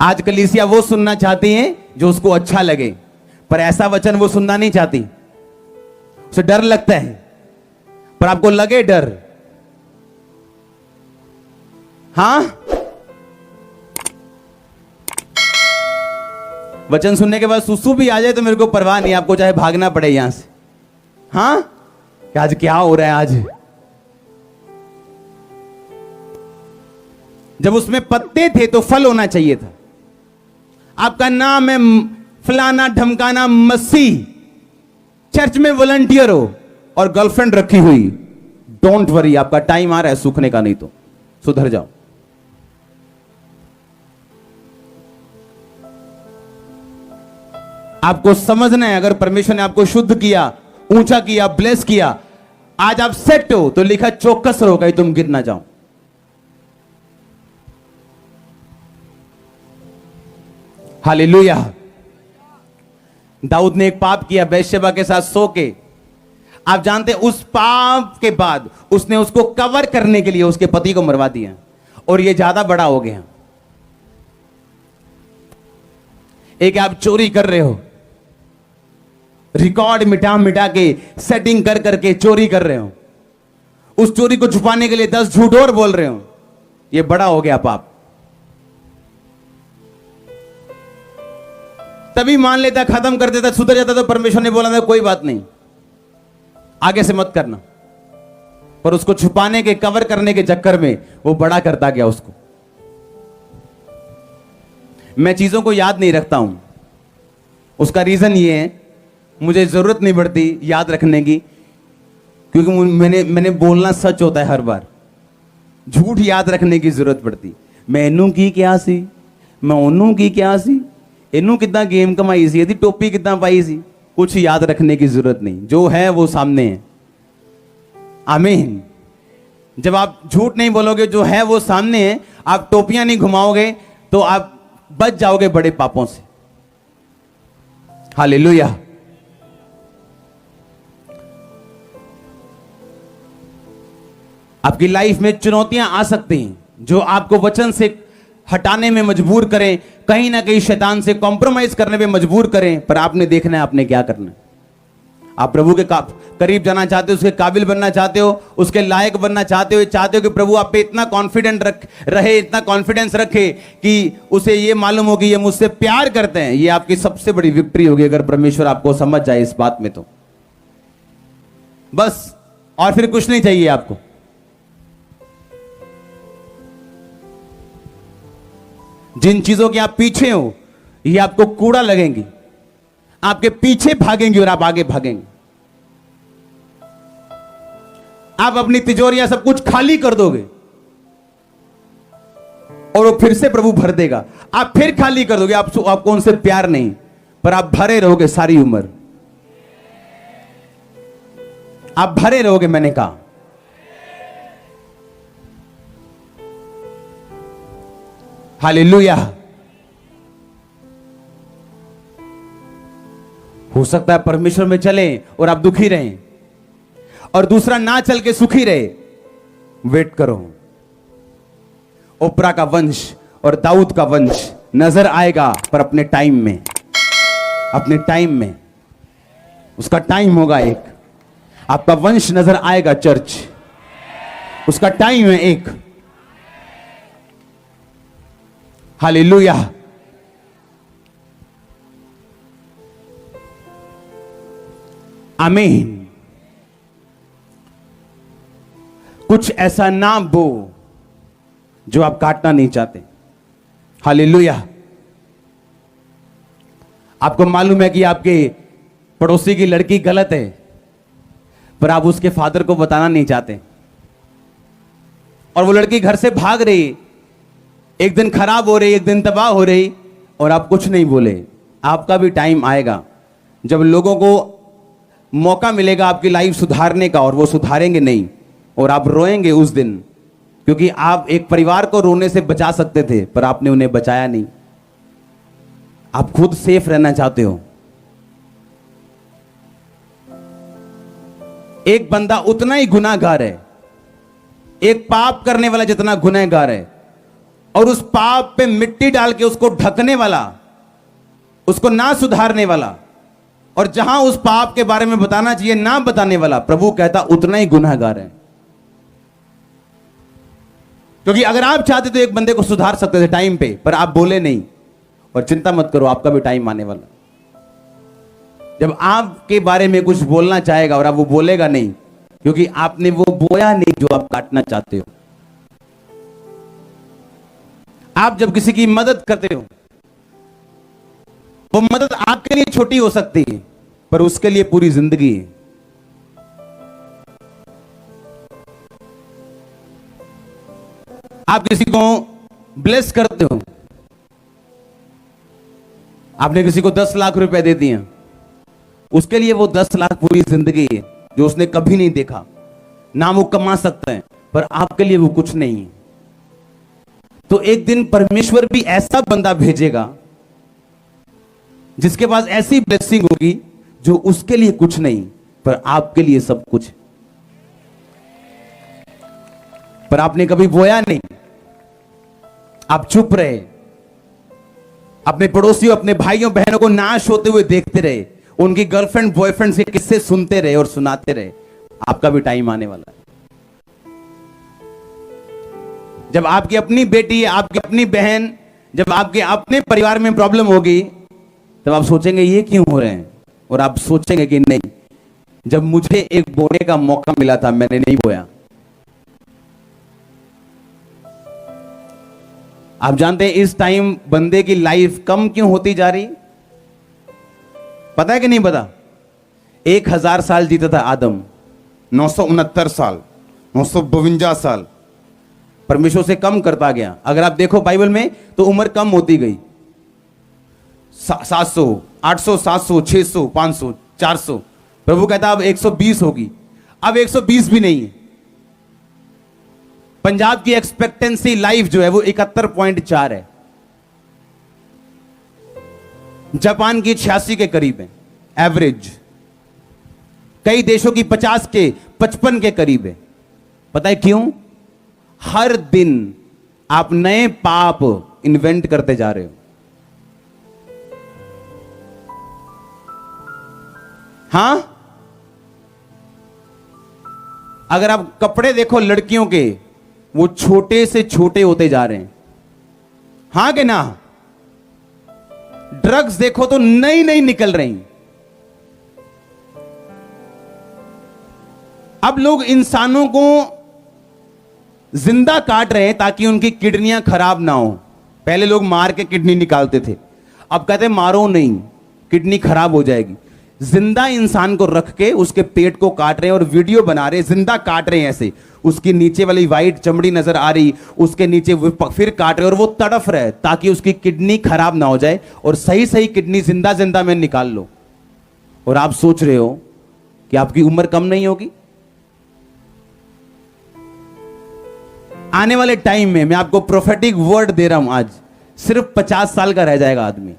आज कलीसिया वो सुनना चाहती है जो उसको अच्छा लगे, पर ऐसा वचन वो सुनना नहीं चाहती। उसे डर लगता है, पर आपको लगे डर। हां, वचन सुनने के बाद सुसु भी आ जाए तो मेरे को परवाह नहीं, आपको चाहे भागना पड़े यहां से। हां, आज क्या हो रहा है? आज जब उसमें पत्ते थे तो फल होना चाहिए था। आपका नाम है फलाना ढमकाना मसीह, चर्च में वॉलंटियर हो और गर्लफ्रेंड रखी हुई, डोंट वरी, आपका टाइम आ रहा है सूखने का, नहीं तो सुधर जाओ। आपको समझना है, अगर परमेश्वर ने आपको शुद्ध किया, ऊंचा किया, ब्लेस किया, आज आप सेट हो, तो लिखा चौकस रहो कहीं तुम गिर ना जाओ। हालेलुया। दाऊद ने एक पाप किया बैतशेबा के साथ सो के। आप जानते हैं उस पाप के बाद उसने उसको कवर करने के लिए उसके पति को मरवा दिया, और ये ज्यादा बड़ा हो गया। एक आप चोरी कर रहे हो, रिकॉर्ड मिटा मिटा के सेटिंग कर करके चोरी कर रहे हो, उस चोरी को छुपाने के लिए 10 झूठ और बोल रहे हो, ये बड़ा हो गया पाप। तभी मान लेता, खत्म कर देता, सुधर जाता, तो परमेश्वर ने बोला था कोई बात नहीं, आगे से मत करना। पर उसको छुपाने के, कवर करने के चक्कर में वो बड़ा करता गया उसको। मैं चीजों को याद नहीं रखता हूं, उसका रीजन ये है, मुझे जरूरत नहीं पड़ती याद रखने की, क्योंकि मैंने बोलना सच होता है हर बार, झूठ याद रखने की जरूरत पड़ती। मैं इनू की क्या सी, मैं ओनू की क्या सी, इनू कितना गेम कमाई सी, यदि टोपी कितना पाई सी, कुछ याद रखने की जरूरत नहीं, जो है वो सामने है। आमीन। जब आप झूठ नहीं बोलोगे, जो है वो सामने है, आप टोपियां नहीं घुमाओगे, तो आप बच जाओगे बड़े पापों से। हालेलुया। आपकी लाइफ में चुनौतियां आ सकती हैं जो आपको वचन से हटाने में मजबूर करें, कहीं ना कहीं शैतान से कॉम्प्रोमाइज करने में मजबूर करें, पर आपने देखना है आपने क्या करना है। आप प्रभु के करीब जाना चाहते हो, उसके काबिल बनना चाहते हो, उसके लायक बनना चाहते हो कि प्रभु आप पे इतना कॉन्फिडेंट रहे, इतना कॉन्फिडेंस रखे कि उसे ये मालूम हो कि ये मुझसे प्यार करते हैं। ये आपकी सबसे बड़ी विक्ट्री होगी अगर परमेश्वर आपको समझ जाए इस बात में, तो बस, और फिर कुछ नहीं चाहिए आपको। जिन चीजों के आप पीछे हो, ये आपको कूड़ा लगेंगी, आपके पीछे भागेंगी और आप आगे भागेंगे। आप अपनी तिजोरियां सब कुछ खाली कर दोगे और वो फिर से प्रभु भर देगा। आप फिर खाली कर दोगे, आपको उनसे प्यार नहीं, पर आप भरे रहोगे सारी उम्र, आप भरे रहोगे। मैंने कहा हालेलुया। हो सकता है परमेश्वर में चले और आप दुखी रहें, और दूसरा ना चल के सुखी रहे। वेट करो, ओप्रा का वंश और दाऊद का वंश नजर आएगा, पर अपने टाइम में, अपने टाइम में, उसका टाइम होगा एक। आपका वंश नजर आएगा चर्च, उसका टाइम है एक। हालेलुया। आमीन। कुछ ऐसा ना बो जो आप काटना नहीं चाहते। हालेलुया। आपको मालूम है कि आपके पड़ोसी की लड़की गलत है, पर आप उसके फादर को बताना नहीं चाहते, और वो लड़की घर से भाग रही, एक दिन खराब हो रही, एक दिन तबाह हो रही, और आप कुछ नहीं बोले। आपका भी टाइम आएगा जब लोगों को मौका मिलेगा आपकी लाइफ सुधारने का, और वो सुधारेंगे नहीं, और आप रोएंगे उस दिन, क्योंकि आप एक परिवार को रोने से बचा सकते थे, पर आपने उन्हें बचाया नहीं। आप खुद सेफ रहना चाहते हो। एक बंदा उतना ही गुनाहगार है, एक पाप करने वाला जितना गुनहगार है, और उस पाप पे मिट्टी डाल के उसको ढकने वाला, उसको ना सुधारने वाला, और जहां उस पाप के बारे में बताना चाहिए ना बताने वाला, प्रभु कहता उतना ही गुनहगार है। क्योंकि अगर आप चाहते तो एक बंदे को सुधार सकते थे टाइम पे, पर आप बोले नहीं। और चिंता मत करो, आपका भी टाइम आने वाला। जब आपके बारे में कुछ बोलना चाहेगा और आप वो बोलेगा नहीं, क्योंकि आपने वो बोया नहीं जो आप काटना चाहते हो। आप जब किसी की मदद करते हो, वो मदद आपके लिए छोटी हो सकती है, पर उसके लिए पूरी जिंदगी है। आप किसी को ब्लेस करते हो, आपने किसी को 10 लाख रुपए दे दिए, उसके लिए वो 10 लाख पूरी जिंदगी है, जो उसने कभी नहीं देखा। ना वो कमा सकता है, पर आपके लिए वो कुछ नहीं है। तो एक दिन परमेश्वर भी ऐसा बंदा भेजेगा जिसके पास ऐसी ब्लेसिंग होगी जो उसके लिए कुछ नहीं, पर आपके लिए सब कुछ। पर आपने कभी बोया नहीं, आप चुप रहे, अपने पड़ोसियों, अपने भाइयों बहनों को नाश होते हुए देखते रहे, उनकी गर्लफ्रेंड बॉयफ्रेंड के किस्से सुनते रहे और सुनाते रहे। आपका भी टाइम आने वाला है जब आपकी अपनी बेटी, आपकी अपनी बहन, जब आपके अपने परिवार में प्रॉब्लम होगी, तब आप सोचेंगे ये क्यों हो रहे हैं, और आप सोचेंगे कि नहीं, जब मुझे एक बोने का मौका मिला था मैंने नहीं बोया। आप जानते हैं इस टाइम बंदे की लाइफ कम क्यों होती जा रही? पता है कि नहीं पता? 1000 साल जीता था आदम, 969 साल, 952 साल परमेश्वर से कम करता गया। अगर आप देखो बाइबल में तो उम्र कम होती गई, 700, 800, 700, 600, 500, 400। प्रभु कहता अब 120 होगी, अब 120 भी नहीं है। पंजाब की एक्सपेक्टेंसी लाइफ जो है वो 71.4 है, जापान की 86 के करीब है एवरेज, कई देशों की 50 के 55 के करीब है। पता है क्यों? हर दिन आप नए पाप इन्वेंट करते जा रहे हो। हां, अगर आप कपड़े देखो लड़कियों के, वो छोटे से छोटे होते जा रहे हैं। हां कि ना? ड्रग्स देखो तो नई नई निकल रही। अब लोग इंसानों को जिंदा काट रहे हैं ताकि उनकी किडनियां खराब ना हो। पहले लोग मार के किडनी निकालते थे, अब कहते मारो नहीं, किडनी खराब हो जाएगी। जिंदा इंसान को रख के उसके पेट को काट रहे हैं और वीडियो बना रहे हैं, जिंदा काट रहे हैं ऐसे, उसकी नीचे वाली वाइट चमड़ी नजर आ रही, उसके नीचे फिर काट रहे हैं और वो तड़फ रहा है ताकि उसकी किडनी खराब ना हो जाए, और सही सही किडनी जिंदा जिंदा में निकाल लो। और आप सोच रहे हो कि आपकी उम्र कम नहीं होगी। आने वाले टाइम में मैं आपको प्रोफेटिक वर्ड दे रहा हूं, आज सिर्फ 50 साल का रह जाएगा आदमी,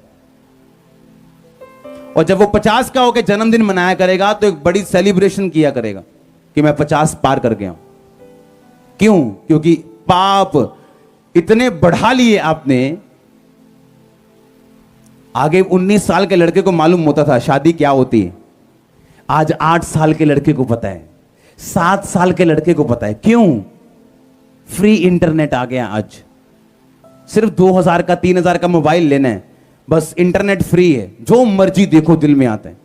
और जब वो 50 का होकर जन्मदिन मनाया करेगा तो एक बड़ी सेलिब्रेशन किया करेगा कि मैं 50 पार कर गया हूं। क्यों? क्योंकि पाप इतने बढ़ा लिए आपने। आगे 19 साल के लड़के को मालूम होता था शादी क्या होती है, आज 8 साल के लड़के को पता है, 7 साल के लड़के को पता है। क्यों? फ्री इंटरनेट आ गया। आज सिर्फ 2000 का 3000 का मोबाइल लेना है, बस इंटरनेट फ्री है, जो मर्जी देखो दिल में आता है।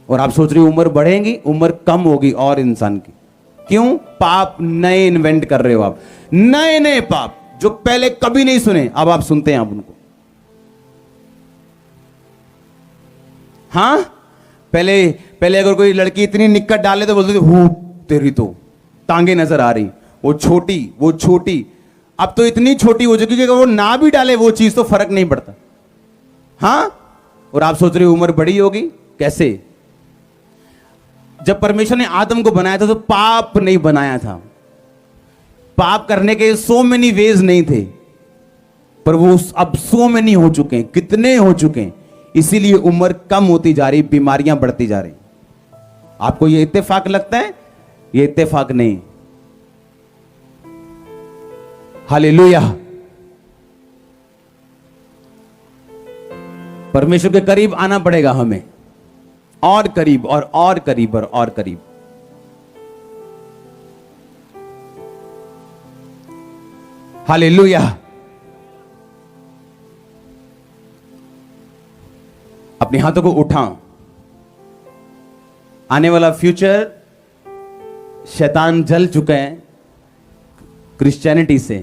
और आप सोच रहे हो उम्र बढ़ेगी, उम्र कम होगी और इंसान की। क्यों? पाप नए इन्वेंट कर रहे हो आप, नए नए पाप जो पहले कभी नहीं सुने, अब आप सुनते हैं आप उनको। हां, पहले अगर कोई लड़की इतनी निक्कट डाले तो बोलते थे हूं तेरी तो टांगे नजर आ रही, वो छोटी। अब तो इतनी छोटी हो चुकी कि अगर वो ना भी डाले वो चीज तो फर्क नहीं पड़ता। हां, और आप सोच रहे हो उम्र बड़ी होगी। कैसे? जब परमेश्वर ने आदम को बनाया था तो पाप नहीं बनाया था, पाप करने के सो मेनी वेज नहीं थे, पर वो अब सो मेनी हो चुके हैं, कितने हो चुके हैं। इसीलिए उम्र कम होती जा रही, बीमारियां बढ़ती जा रही। आपको ये इत्तेफाक लगता है? ये इत्तेफाक नहीं। हालेलुया। परमेश्वर के करीब आना पड़ेगा हमें, और करीब और करीब और करीब। हालेलुया। अपने हाथों को उठाओ। आने वाला फ्यूचर शैतान जल चुका है क्रिश्चियनिटी से,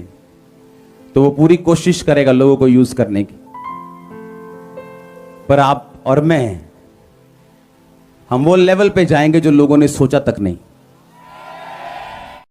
तो वो पूरी कोशिश करेगा लोगों को यूज करने की। पर आप और मैं, हम वो लेवल पे जाएंगे जो लोगों ने सोचा तक नहीं।